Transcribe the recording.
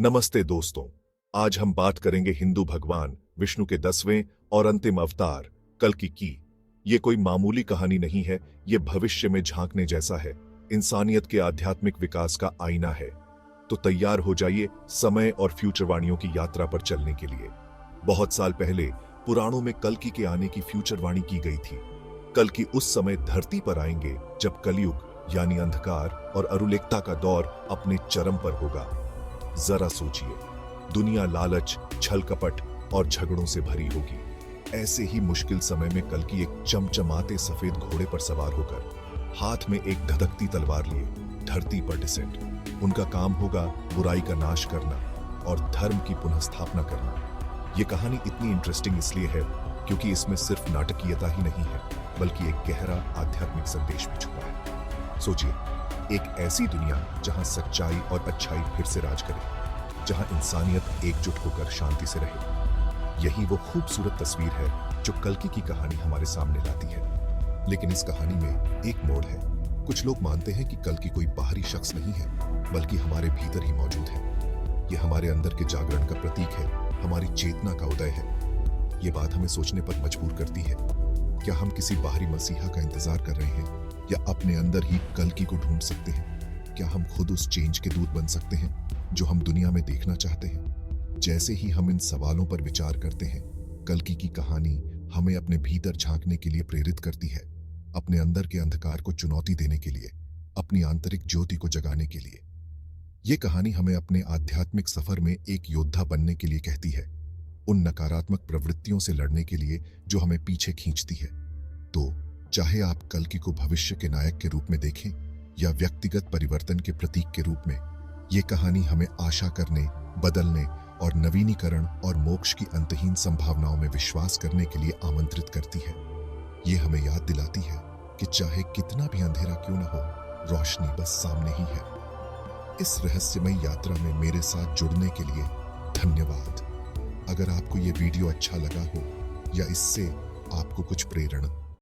नमस्ते दोस्तों। आज हम बात करेंगे हिंदू भगवान विष्णु के 10वें और अंतिम अवतार कल्कि की। ये कोई मामूली कहानी नहीं है, ये भविष्य में झांकने जैसा है, इंसानियत के आध्यात्मिक विकास का आईना है। तो तैयार हो जाइए समय और फ्यूचरवाणियों की यात्रा पर चलने के लिए। बहुत साल पहले पुराणों में कल्कि के आने की फ्यूचरवाणी की गई थी। कल्कि उस समय धरती पर आएंगे जब कलयुग यानी अंधकार और अरुलेकता का दौर अपने चरम पर होगा। जरा सोचिए, दुनिया लालच, छल कपट और झगड़ों से भरी होगी। ऐसे ही मुश्किल समय में कल्कि एक चमचमाते सफेद घोड़े पर सवार होकर, हाथ में एक धधकती तलवार लिए धरती पर डिसेंट। उनका काम होगा बुराई का नाश करना और धर्म की पुनः करना। ये कहानी इतनी इंटरेस्टिंग इसलिए है क्योंकि इसमें सिर्फ नाटकीयता ही नहीं है, बल्कि एक गहरा आध्यात्मिक संदेश भी छुपा है। सोचिए, एक ऐसी दुनिया जहां सच्चाई और अच्छाई फिर से राज करे, जहां इंसानियत एकजुट होकर शांति से रहे। यही वो खूबसूरत तस्वीर है जो कल्कि की कहानी हमारे सामने लाती है। लेकिन इस कहानी में एक मोड़ है। कुछ लोग मानते हैं कि कल्कि कोई बाहरी शख्स नहीं है, बल्कि हमारे भीतर ही मौजूद है। ये हमारे अंदर के जागरण का प्रतीक है, हमारी चेतना का उदय है। ये बात हमें सोचने पर मजबूर करती है। क्या हम किसी बाहरी मसीहा का इंतजार कर रहे हैं, या अपने अंदर ही कल्कि को ढूंढ सकते हैं? क्या हम खुद उस चेंज के दूत बन सकते हैं जो हम दुनिया में देखना चाहते हैं? जैसे ही हम इन सवालों पर विचार करते हैं, कल्कि की कहानी हमें अपने भीतर झांकने के लिए प्रेरित करती है, अपने अंदर के अंधकार को चुनौती देने के लिए, अपनी आंतरिक ज्योति को जगाने के लिए। ये कहानी हमें अपने आध्यात्मिक सफर में एक योद्धा बनने के लिए कहती है, उन नकारात्मक प्रवृत्तियों से लड़ने के लिए जो हमें पीछे खींचती है। तो चाहे आप कल्कि को भविष्य के नायक के रूप में देखें या व्यक्तिगत परिवर्तन के प्रतीक के रूप में, ये कहानी हमें आशा करने, बदलने और नवीनीकरण और मोक्ष की अंतहीन संभावनाओं में विश्वास करने के लिए आमंत्रित करती है। ये हमें याद दिलाती है कि चाहे कितना भी अंधेरा क्यों न हो, रोशनी बस सामने ही है। इस रहस्यमय यात्रा में मेरे साथ जुड़ने के लिए धन्यवाद। अगर आपको ये वीडियो अच्छा लगा हो या इससे आपको कुछ प्रेरणा